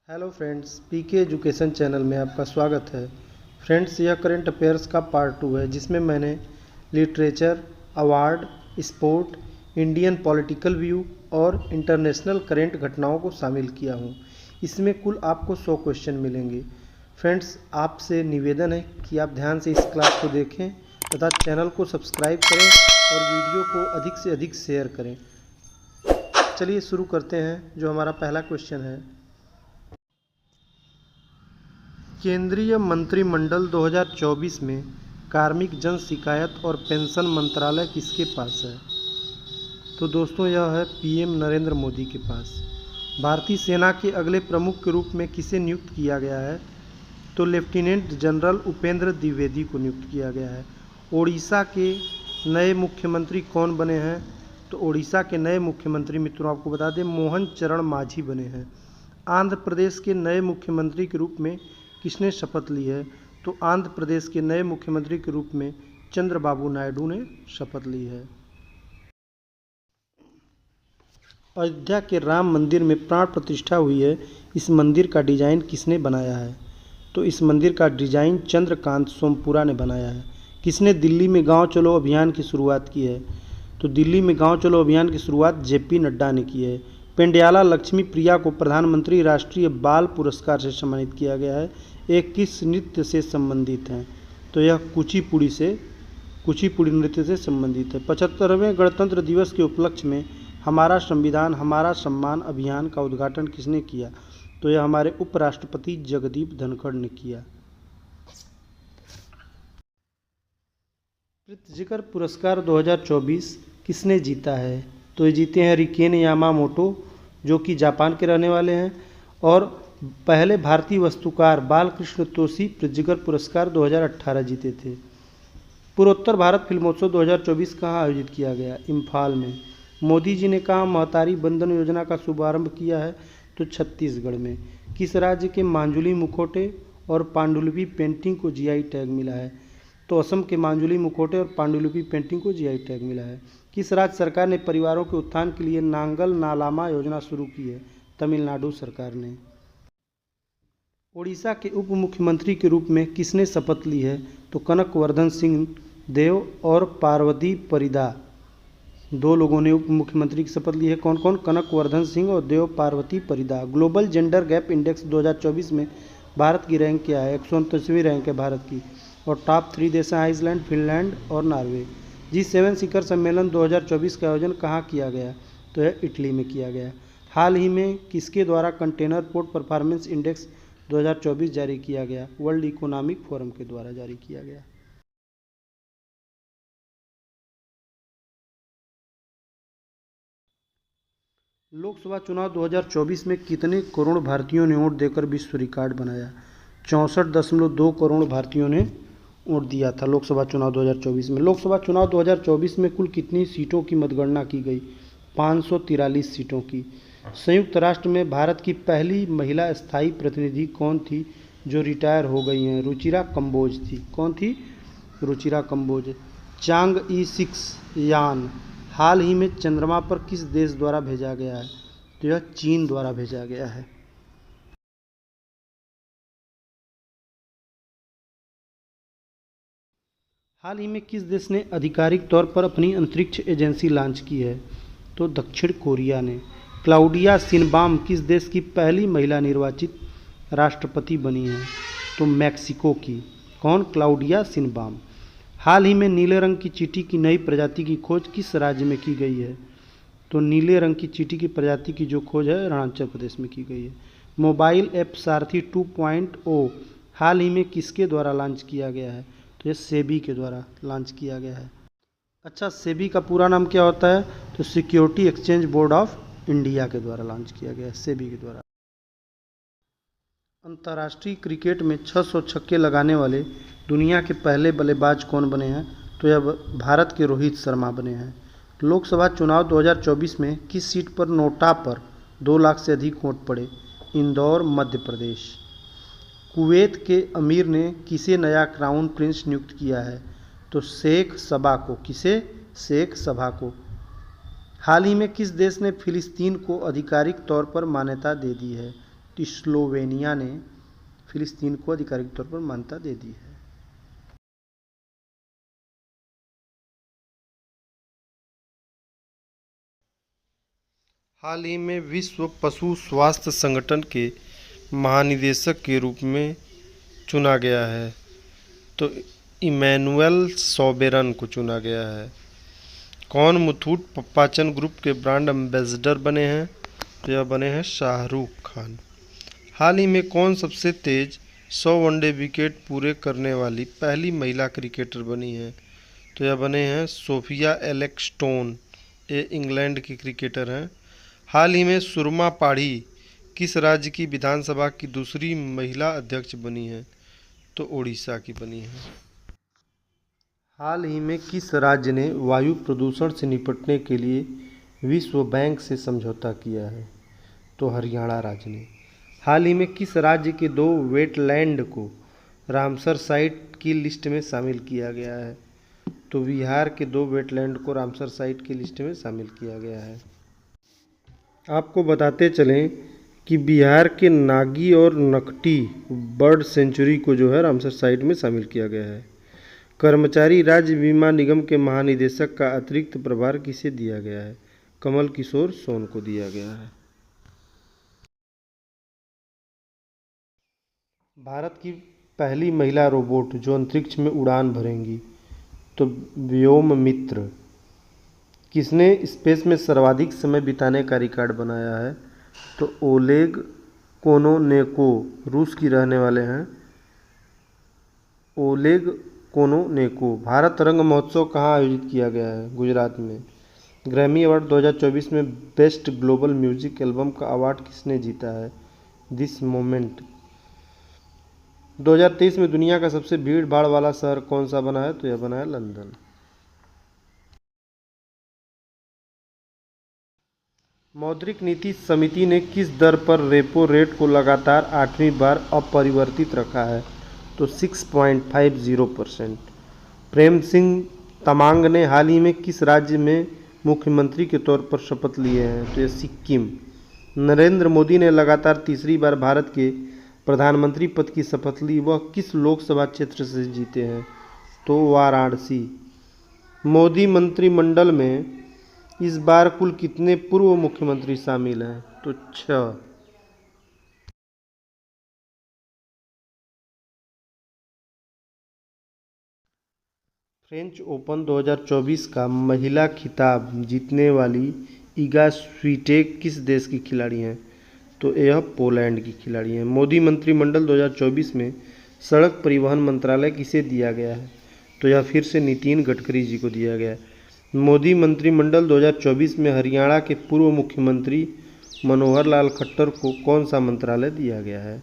Hello friends, पीके education channel में आपका स्वागत है। फ्रेंड्स, यह करंट अफेयर्स का पार्ट 2 है जिसमें मैंने literature, award, sport, Indian political view और इंटरनेशनल करंट घटनाओं को शामिल किया हूँ। इसमें कुल आपको 100 क्वेश्चन मिलेंगे। फ्रेंड्स, आपसे निवेदन है कि आप ध्यान से इस क्लास को देखें तथा चैनल को सब्सक्राइब करें और वीडियो को अधिक से अधिक शेयर करें। चलिए शुरू करते हैं। जो हमारा पहला क्वेश्चन है, केंद्रीय मंत्रिमंडल 2024 में कार्मिक जन शिकायत और पेंशन मंत्रालय किसके पास है? तो दोस्तों, यह है पीएम नरेंद्र मोदी के पास। भारतीय सेना के अगले प्रमुख के रूप में किसे नियुक्त किया गया है? तो लेफ्टिनेंट जनरल उपेंद्र द्विवेदी को नियुक्त किया गया है। ओडिशा के नए मुख्यमंत्री कौन बने हैं? तो ओडिशा के नए मुख्यमंत्री, मित्रों आपको बता दें, मोहन चरण मांझी बने हैं। आंध्र प्रदेश के नए मुख्यमंत्री के रूप में किसने शपथ ली है? तो आंध्र प्रदेश के नए मुख्यमंत्री के रूप में चंद्रबाबू नायडू ने शपथ ली है। अयोध्या के राम मंदिर में प्राण प्रतिष्ठा हुई है। इस मंदिर का डिजाइन किसने बनाया है? तो इस मंदिर का डिजाइन चंद्रकांत सोमपुरा ने बनाया है। किसने दिल्ली में गांव चलो अभियान की शुरुआत की है? तो दिल्ली में गांव चलो अभियान की शुरुआत जेपी नड्डा ने की है। पेंड्याला लक्ष्मी प्रिया को प्रधानमंत्री राष्ट्रीय बाल पुरस्कार से सम्मानित किया गया है। एक किस नृत्य से संबंधित हैं? तो यह कुचिपुड़ी नृत्य से संबंधित है। 75वें गणतंत्र दिवस के उपलक्ष्य में हमारा संविधान हमारा सम्मान अभियान का उद्घाटन किसने किया? तो यह हमारे उपराष्ट्रपति जगदीप धनखड़ ने किया। प्रित्जकर पुरस्कार 2024 किसने जीता है? तो ये जीते हैं रिकेन यामामोटो, जो कि जापान के रहने वाले हैं, और पहले भारतीय वस्तुकार बालकृष्ण तोषी प्रित्जकर पुरस्कार 2018 जीते थे। पूर्वोत्तर भारत फिल्मोत्सव 2024 कहाँ आयोजित किया गया? इम्फाल में। मोदी जी ने कहाँ महतारी बंधन योजना का शुभारंभ किया है? तो छत्तीसगढ़ में। किस राज्य के मांजुली मुखौटे और पांडुलिपि पेंटिंग को जीआई टैग मिला है? तो असम के मांजुली मुखौटे और पांडुलिपि पेंटिंग को जीआई टैग मिला है। किस राज्य सरकार ने परिवारों के उत्थान के लिए नांगल नालामा योजना शुरू की है? तमिलनाडु सरकार ने। ओडिशा के उप मुख्यमंत्री के रूप में किसने शपथ ली है? तो कनकवर्धन सिंह देव और पार्वती परिदा, दो लोगों ने उप मुख्यमंत्री की शपथ ली है। कौन कौन? कनकवर्धन सिंह और Dev Parvati Parida. Global gender gap index 2024 में भारत की रैंक क्या है? 129वीं रैंक है भारत की। और टॉप 3 देश हैं आइसलैंड, फिनलैंड और नॉर्वे। G7 शिखर सम्मेलन 2024 का आयोजन कहाँ किया गया? तो यह इटली में किया गया। हाल ही में किसके द्वारा कंटेनर पोर्ट परफॉर्मेंस इंडेक्स 2024 जारी किया गया? वर्ल्ड इकोनॉमिक फोरम के द्वारा जारी किया गया। लोकसभा चुनाव 2024 में कितने करोड़ भारतीयों ने वोट देकर विश्व रिकॉर्ड बनाया? 64.2 करोड़ भारतीयों ने वोट दिया था लोकसभा चुनाव 2024 में। लोकसभा चुनाव 2024 में कुल कितनी सीटों की मतगणना की गई? 543 सीटों की। संयुक्त राष्ट्र में भारत की पहली महिला स्थायी प्रतिनिधि कौन थी जो रिटायर हो गई हैं? रुचिरा कंबोज थी। कौन थी? रुचिरा कंबोज। चांग ई 6 यान हाल ही में चंद्रमा पर किस देश द्वारा भेजा गया है? तो यह चीन द्वारा भेजा गया है। हाल ही में किस देश ने आधिकारिक तौर पर अपनी अंतरिक्ष एजेंसी लॉन्च की है? तो दक्षिण कोरिया ने। क्लाउडिया शिनबाम किस देश की पहली महिला निर्वाचित राष्ट्रपति बनी है? तो मैक्सिको की। कौन? Claudia Sheinbaum. हाल ही में नीले रंग की चींटी की नई प्रजाति की खोज किस राज्य में की गई है? तो नीले रंग की चींटी की प्रजाति की जो खोज है अरुणाचल प्रदेश में की गई है। मोबाइल ऐप सारथी 2.0 हाल ही में किसके द्वारा लॉन्च किया गया है? तो ये सेबी के द्वारा लॉन्च किया गया है। अच्छा, सेबी का पूरा नाम क्या होता है? तो security exchange board of India के द्वारा लॉन्च किया गया है, सेबी के द्वारा। अंतर्राष्ट्रीय क्रिकेट में 600 छक्के लगाने वाले दुनिया के पहले बल्लेबाज कौन बने हैं? तो यह भारत के रोहित शर्मा बने हैं। लोकसभा चुनाव 2024 में किस सीट पर नोटा पर 2 लाख से अधिक वोट पड़े? इंदौर, मध्य प्रदेश। कुवैत के अमीर ने किसे नया क्राउन प्रिंस नियुक्त किया है? तो शेख सबा को। किसे? शेख सबा को। हाल ही में किस देश ने फिलिस्तीन को आधिकारिक तौर पर मान्यता दे दी है? स्लोवेनिया ने फिलिस्तीन को आधिकारिक तौर पर मान्यता दे दी है। हाल ही में विश्व पशु स्वास्थ्य संगठन के महानिदेशक के रूप में चुना गया है, तो इमैनुअल सोबेरन को चुना गया है। कौन मुथूट पाचन ग्रुप के ब्रांड एम्बेसडर बने हैं? तो यह बने हैं शाहरुख खान। हाल ही में कौन सबसे तेज 100 वनडे विकेट पूरे करने वाली पहली महिला क्रिकेटर बनी है? तो यह बने हैं सोफिया एलेक्सटोन। ये इंग्लैंड की क्रिकेटर हैं। हाल ही में सुरमा पाढ़ी किस राज्य की विधानसभा की दूसरी महिला अध्यक्ष बनी है? तो उड़ीसा की बनी है। हाल ही में किस राज्य ने वायु प्रदूषण से निपटने के लिए विश्व बैंक से समझौता किया है? तो हरियाणा राज्य ने। हाल ही में किस राज्य के 2 वेटलैंड को रामसर साइट की लिस्ट में शामिल किया गया है? तो बिहार के 2 वेटलैंड को रामसर साइट की लिस्ट में शामिल किया गया है। आपको बताते चलें कि बिहार के नागी और नकटी बर्ड सेंचुरी को जो है रामसर साइट में शामिल किया गया है। कर्मचारी राज्य बीमा निगम के महानिदेशक का अतिरिक्त प्रभार किसे दिया गया है? कमल किशोर सोन को दिया गया है। भारत की पहली महिला रोबोट जो अंतरिक्ष में उड़ान भरेंगी, तो व्योममित्र। किसने स्पेस में सर्वाधिक समय बिताने का रिकॉर्ड बनाया है? तो ओलेग कोनोनेको रूस की रहने वाले हैं। ओलेग कोनोनेको। भारत रंग महोत्सव कहाँ आयोजित किया गया है? गुजरात में। ग्रैमी अवार्ड 2024 में बेस्ट ग्लोबल म्यूजिक एल्बम का अवार्ड किसने जीता है? This moment. 2023 में दुनिया का सबसे भीड़ भाड़ वाला शहर कौन सा बना है? तो यह बना है लंदन। मौद्रिक नीति समिति ने किस दर पर रेपो रेट को लगातार 8वीं बार अपरिवर्तित रखा है? तो 6.50%। प्रेम सिंह तमांग ने हाल ही में किस राज्य में मुख्यमंत्री के तौर पर शपथ लिए हैं? तो ये सिक्किम। नरेंद्र मोदी ने लगातार तीसरी बार भारत के प्रधानमंत्री पद की शपथ ली। वह किस लोकसभा क्षेत्र से जीते हैं? तो वाराणसी। मोदी मंत्रिमंडल में इस बार कुल कितने पूर्व मुख्यमंत्री शामिल हैं? तो 6। फ्रेंच ओपन 2024 का महिला खिताब जीतने वाली इगा स्वीटेक किस देश की खिलाड़ी हैं? तो यह पोलैंड की खिलाड़ी हैं। मोदी मंत्रिमंडल 2024 में सड़क परिवहन मंत्रालय किसे दिया गया है? तो यह फिर से नितिन गडकरी जी को दिया गया है। मोदी मंत्रिमंडल 2024 में हरियाणा के पूर्व मुख्यमंत्री मनोहर लाल खट्टर को कौन सा मंत्रालय दिया गया है?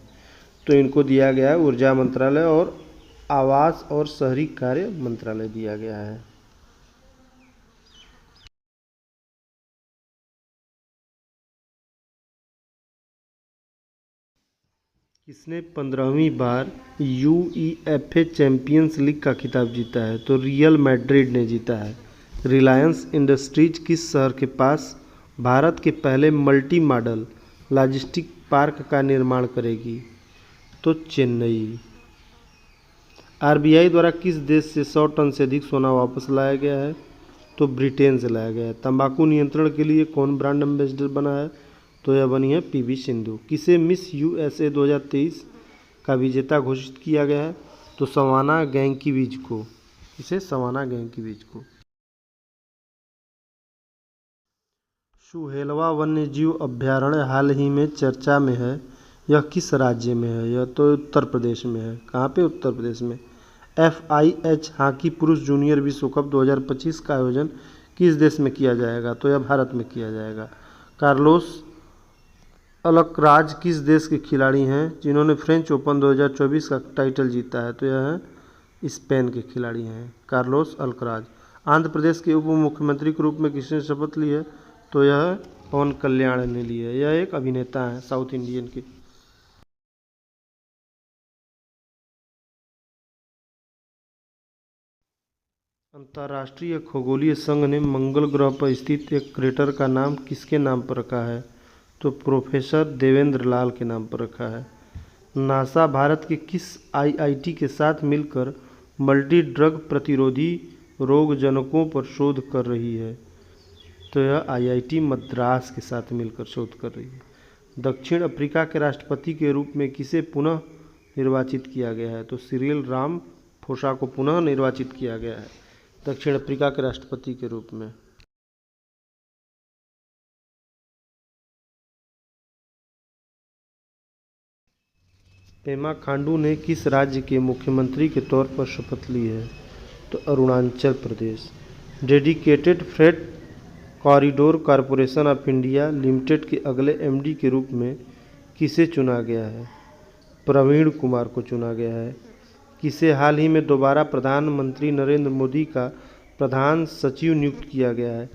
तो इनको दिया गया है ऊर्जा मंत्रालय और आवास और शहरी कार्य मंत्रालय दिया गया है। किसने 15वीं बार यूईएफए चैंपियंस लीग का खिताब जीता है? तो रियल मैड्रिड ने जीता है। रिलायंस इंडस्ट्रीज किस शहर के पास भारत के पहले मल्टी मॉडल लॉजिस्टिक पार्क का निर्माण करेगी? तो चेन्नई। आरबीआई द्वारा किस देश से 100 टन से अधिक सोना वापस लाया गया है? तो ब्रिटेन से लाया गया है। तंबाकू नियंत्रण के लिए कौन ब्रांड एम्बेसडर बना है? तो यह बनी है पीवी सिंधु। किसे मिस यूएसए 2023 का विजेता घोषित किया गया है? तो सवाना गैंकीविच को। इसे सवाना गैंकीविच को। सुहेलवा वन्यजीव अभयारण्य हाल ही में चर्चा में है। यह किस राज्य में है? यह तो उत्तर प्रदेश में है। कहाँ पे? उत्तर प्रदेश में। FIH हॉकी पुरुष जूनियर विश्व कप 2025 का आयोजन किस देश में किया जाएगा? तो यह भारत में किया जाएगा। कार्लोस अलकराज किस देश के खिलाड़ी हैं जिन्होंने फ्रेंच ओपन 2024 का टाइटल जीता है? तो यह है स्पेन के खिलाड़ी हैं कार्लोस अलकराज। आंध्र प्रदेश के उप मुख्यमंत्री के रूप में किसने शपथ ली है? तो यह पवन कल्याण ने ली है। यह एक अभिनेता हैं साउथ इंडियन के। अंतर्राष्ट्रीय खगोलीय संघ ने मंगल ग्रह पर स्थित एक क्रेटर का नाम किसके नाम पर रखा है? तो प्रोफेसर देवेंद्र लाल के नाम पर रखा है। नासा भारत के किस आईआईटी के साथ मिलकर मल्टी ड्रग प्रतिरोधी रोगजनकों पर शोध कर रही है? तो यह आईआईटी मद्रास के साथ मिलकर शोध कर रही है। दक्षिण अफ्रीका के राष्ट्रपति के रूप में किसे पुनः निर्वाचित किया गया है? तो सिरिल रामाफोसा को पुनः निर्वाचित किया गया है दक्षिण अफ्रीका के राष्ट्रपति के रूप में। पेमा खांडू ने किस राज्य के मुख्यमंत्री के तौर पर शपथ ली है? तो Arunachal Pradesh. Dedicated freight corridor corporation of India limited के अगले एमडी के रूप में किसे चुना गया है? प्रवीण कुमार को चुना गया है। किसे हाल ही में दोबारा प्रधानमंत्री नरेंद्र मोदी का प्रधान सचिव नियुक्त किया गया है?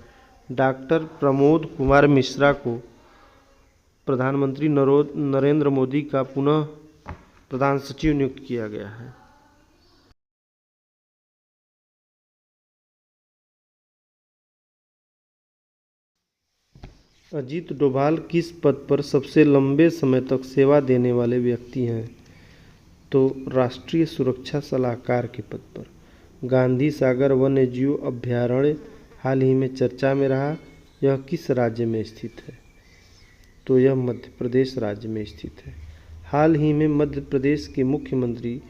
डॉक्टर प्रमोद कुमार मिश्रा को प्रधानमंत्री नरेंद्र मोदी का पुनः प्रधान सचिव नियुक्त किया गया है। अजीत डोभाल किस पद पर सबसे लंबे समय तक सेवा देने वाले व्यक्ति हैं? तो राष्ट्रीय सुरक्षा सलाहकार के पद पर। गांधी सागर वन्यजीव अभयारण्य हाल ही में चर्चा में रहा, यह किस राज्य में स्थित है? तो यह मध्य प्रदेश राज्य में स्थित है। हाल ही में मध्य प्रदेश के मुख्यमंत्री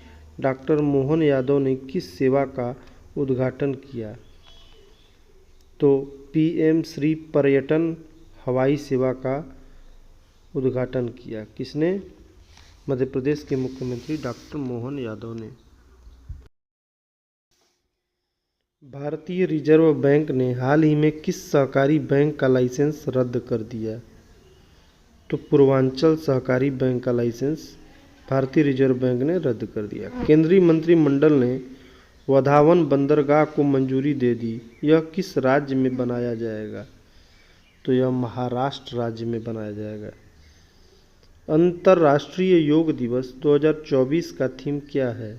डॉक्टर मोहन यादव ने किस सेवा का उद्घाटन किया? तो पीएम श्री पर्यटन हवाई सेवा का उद्घाटन किया। किसने? मध्य प्रदेश के मुख्यमंत्री डॉक्टर मोहन यादव ने। भारतीय रिजर्व बैंक ने हाल ही में किस सहकारी बैंक का लाइसेंस रद्द कर दिया? तो पूर्वांचल सहकारी बैंक का लाइसेंस भारतीय रिजर्व बैंक ने रद्द कर दिया। केंद्रीय मंत्रिमंडल ने वधावन बंदरगाह को मंजूरी दे दी, यह किस राज्य में बनाया जाएगा? तो यह महाराष्ट्र राज्य में बनाया जाएगा। अंतर्राष्ट्रीय योग दिवस 2024 का थीम क्या है?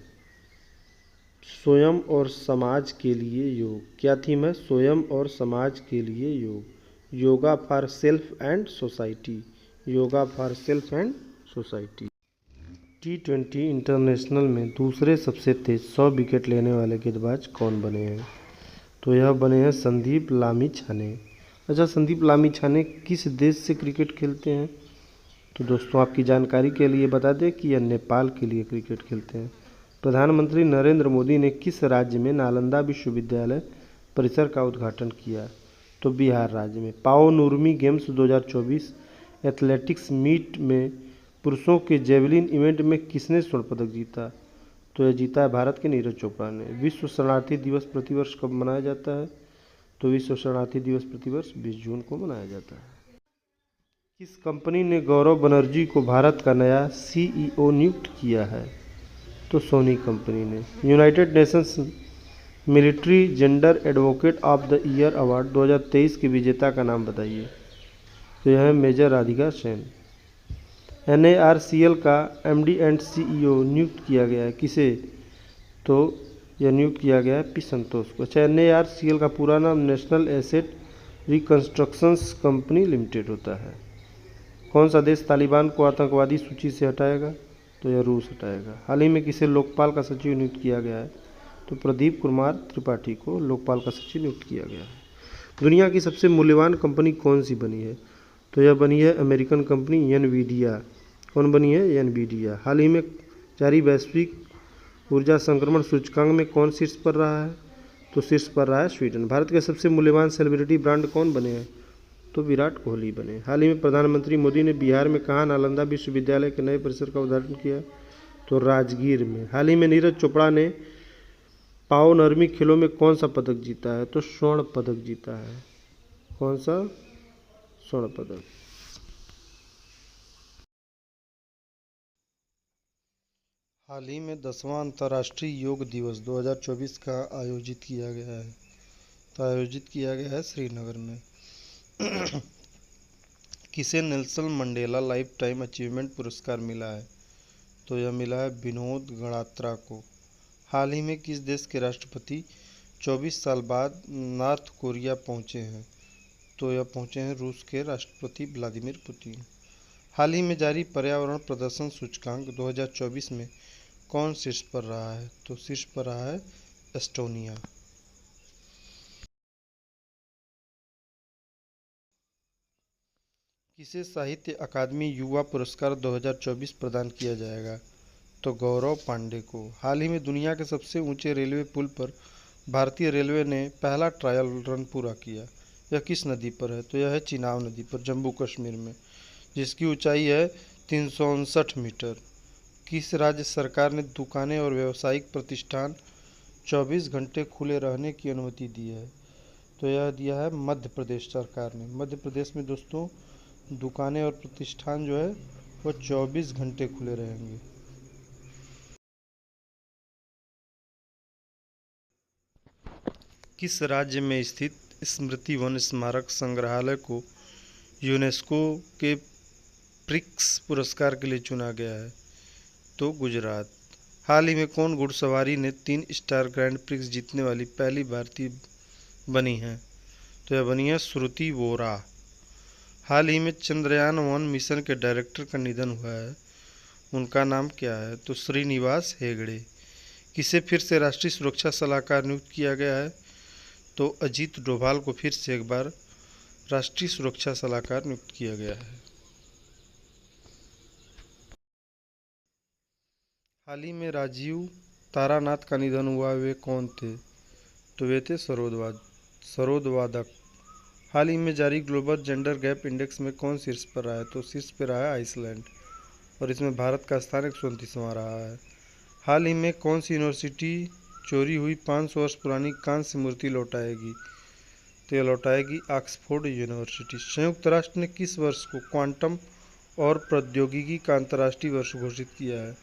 स्वयं और समाज के लिए योग। क्या थीम है? स्वयं और समाज के लिए योग। Yoga for self and society. Yoga for self and society. T20 international में दूसरे सबसे तेज 100 विकेट लेने वाले गेंदबाज कौन बने हैं? तो यह बने हैं संदीप लामिछाने। अच्छा, संदीप लामिछाने किस देश से क्रिकेट खेलते हैं? तो दोस्तों आपकी जानकारी के लिए बता दें कि यह नेपाल के लिए क्रिकेट खेलते हैं। प्रधानमंत्री नरेंद्र मोदी ने किस राज्य में नालंदा विश्वविद्यालय परिसर का उद्घाटन किया? तो बिहार राज्य में। पाओ नुरमी गेम्स 2024 एथलेटिक्स मीट में पुरुषों के जेवलिन इवेंट में किसने स्वर्ण पदक जीता? तो यह जीता है भारत के नीरज चोपड़ा ने। विश्व शरणार्थी दिवस प्रतिवर्ष कब मनाया जाता है? तो विश्व शरणार्थी दिवस प्रतिवर्ष 20 जून को मनाया जाता है। किस कंपनी ने गौरव बनर्जी को भारत का नया सीईओ नियुक्त किया है? तो सोनी कंपनी ने। United Nations military gender advocate of the year award 2023 के विजेता का नाम बताइए। तो यह है मेजर राधिका सेन। NARCL का MD एंड CEO नियुक्त किया गया है किसे? तो यह नियुक्त किया गया है पी संतोष को। अच्छा, NARCL का पूरा नाम national asset reconstructions company limited होता है। कौन सा देश तालिबान को आतंकवादी सूची से हटाएगा? तो यह रूस हटाएगा। हाल ही में किसे लोकपाल का सचिव नियुक्त किया गया है? तो प्रदीप कुमार त्रिपाठी को लोकपाल का सचिव नियुक्त किया गया है। दुनिया की सबसे मूल्यवान कंपनी कौन सी बनी है? तो यह बनी है अमेरिकन कंपनी एनवीडिया। कौन बनी है? एनवीडिया। हाल ही में जारी वैश्विक ऊर्जा संक्रमण सूचकांक में कौन शीर्ष पर रहा है? तो शीर्ष पर रहा है स्वीडन। भारत के सबसे मूल्यवान सेलिब्रिटी ब्रांड कौन बने हैं? तो विराट कोहली बने। हाल ही में प्रधानमंत्री मोदी ने बिहार में कहाँ नालंदा विश्वविद्यालय के नए परिसर का उद्घाटन किया? तो राजगीर में। हाल ही में नीरज चोपड़ा ने पाओ नरमी खेलों में कौन सा पदक जीता है? तो स्वर्ण पदक जीता है। कौन सा? स्वर्ण पदक। हाल ही में 10वां अंतर्राष्ट्रीय योग दिवस 2024 का आयोजित किया गया है। तो आयोजित किया गया है श्रीनगर में। किसे Nelson Mandela life time achievement पुरस्कार मिला है? तो यह मिला है विनोद गणात्रा को। हाल ही में किस देश के राष्ट्रपति 24 साल बाद नॉर्थ कोरिया पहुंचे हैं? तो यह पहुंचे हैं रूस के राष्ट्रपति व्लादिमीर पुतिन। हाल ही में जारी पर्यावरण प्रदर्शन सूचकांक 2024 में कौन शीर्ष पर रहा है? तो शीर्ष पर रहा है एस्टोनिया। किसे साहित्य अकादमी युवा पुरस्कार 2024 प्रदान किया जाएगा? तो गौरव पांडे को। हाल ही में दुनिया के सबसे ऊंचे रेलवे पुल पर भारतीय रेलवे ने पहला ट्रायल रन पूरा किया। यह किस नदी पर है? तो यह है चिनाब नदी पर, जम्मू कश्मीर में, जिसकी ऊंचाई है 359 मीटर। किस राज्य सरकार ने दुकानें और व्यावसायिक प्रतिष्ठान 24 घंटे खुले रहने की अनुमति दी है? तो यह दिया है मध्य प्रदेश सरकार ने। मध्य प्रदेश में दोस्तों दुकानें और प्रतिष्ठान जो है वो 24 घंटे खुले रहेंगे। किस राज्य में स्थित स्मृति वन स्मारक संग्रहालय को यूनेस्को के प्रिक्स पुरस्कार के लिए चुना गया है? तो गुजरात। हाल ही में कौन घुड़सवारी ने 3 स्टार ग्रैंड प्रिक्स जीतने वाली पहली भारतीय बनी है? तो यह बनी है श्रुति वोरा। हाल ही में चंद्रयान-1 मिशन के डायरेक्टर का निधन हुआ है, उनका नाम क्या है? तो श्रीनिवास हेगड़े। किसे फिर से राष्ट्रीय सुरक्षा सलाहकार नियुक्त किया गया है? तो अजीत डोभाल को फिर से एक बार राष्ट्रीय सुरक्षा सलाहकार नियुक्त किया गया है। हाल ही में राजीव तारानाथ का निधन हुआ, वे कौन थे? तो वे थे सरोदवादक। हाल ही में जारी ग्लोबल जेंडर गैप इंडेक्स में कौन शीर्ष पर रहा है? तो शीर्ष पर रहा है आइसलैंड, और इसमें भारत का स्थान 129वां रहा है। हाल ही में कौन सी यूनिवर्सिटी चोरी हुई 500 वर्ष पुरानी कांस्य मूर्ति लौटाएगी? तो यह लौटाएगी ऑक्सफोर्ड यूनिवर्सिटी। संयुक्त राष्ट्र ने किस वर्ष को क्वांटम और प्रौद्योगिकी का अंतर्राष्ट्रीय वर्ष घोषित किया है?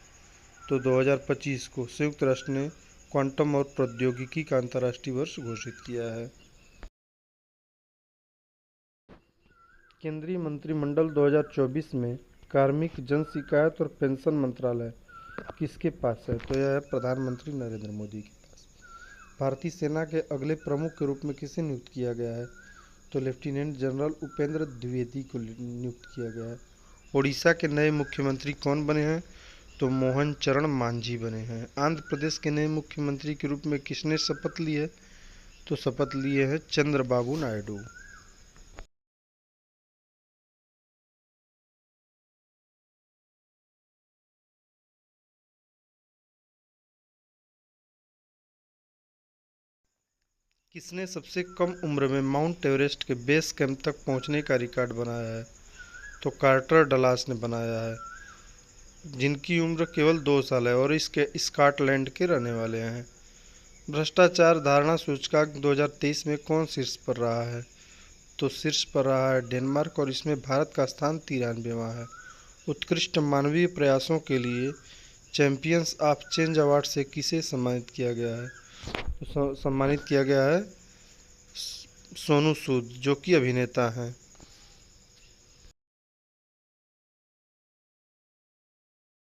तो 2025 को संयुक्त राष्ट्र ने क्वांटम और प्रौद्योगिकी का अंतर्राष्ट्रीय वर्ष घोषित किया है। केंद्रीय मंत्रिमंडल 2024 में कार्मिक, जन शिकायत और पेंशन मंत्रालय किसके पास है? तो यह है प्रधानमंत्री नरेंद्र मोदी के पास। भारतीय सेना के अगले प्रमुख के रूप में किसे नियुक्त किया गया है? तो लेफ्टिनेंट जनरल उपेंद्र द्विवेदी को नियुक्त किया गया है। ओडिशा के नए मुख्यमंत्री कौन बने हैं? तो मोहन चरण मांझी बने हैं। आंध्र प्रदेश के नए मुख्यमंत्री के रूप में किसने शपथ ली है? तो शपथ लिए हैं चंद्रबाबू नायडू। किसने सबसे कम उम्र में माउंट एवरेस्ट के बेस कैंप तक पहुंचने का रिकॉर्ड बनाया है? तो कार्टर डलास ने बनाया है, जिनकी उम्र केवल 2 साल है और इसके स्कॉटलैंड के रहने वाले हैं। भ्रष्टाचार धारणा सूचकांक 2023 में कौन शीर्ष पर रहा है? तो शीर्ष पर रहा है डेनमार्क, और इसमें भारत का स्थान 93वां है। उत्कृष्ट मानवीय प्रयासों के लिए चैंपियंस ऑफ चेंज अवार्ड से किसे सम्मानित किया गया है? तो सम्मानित किया गया है सोनू सूद, जो कि अभिनेता हैं।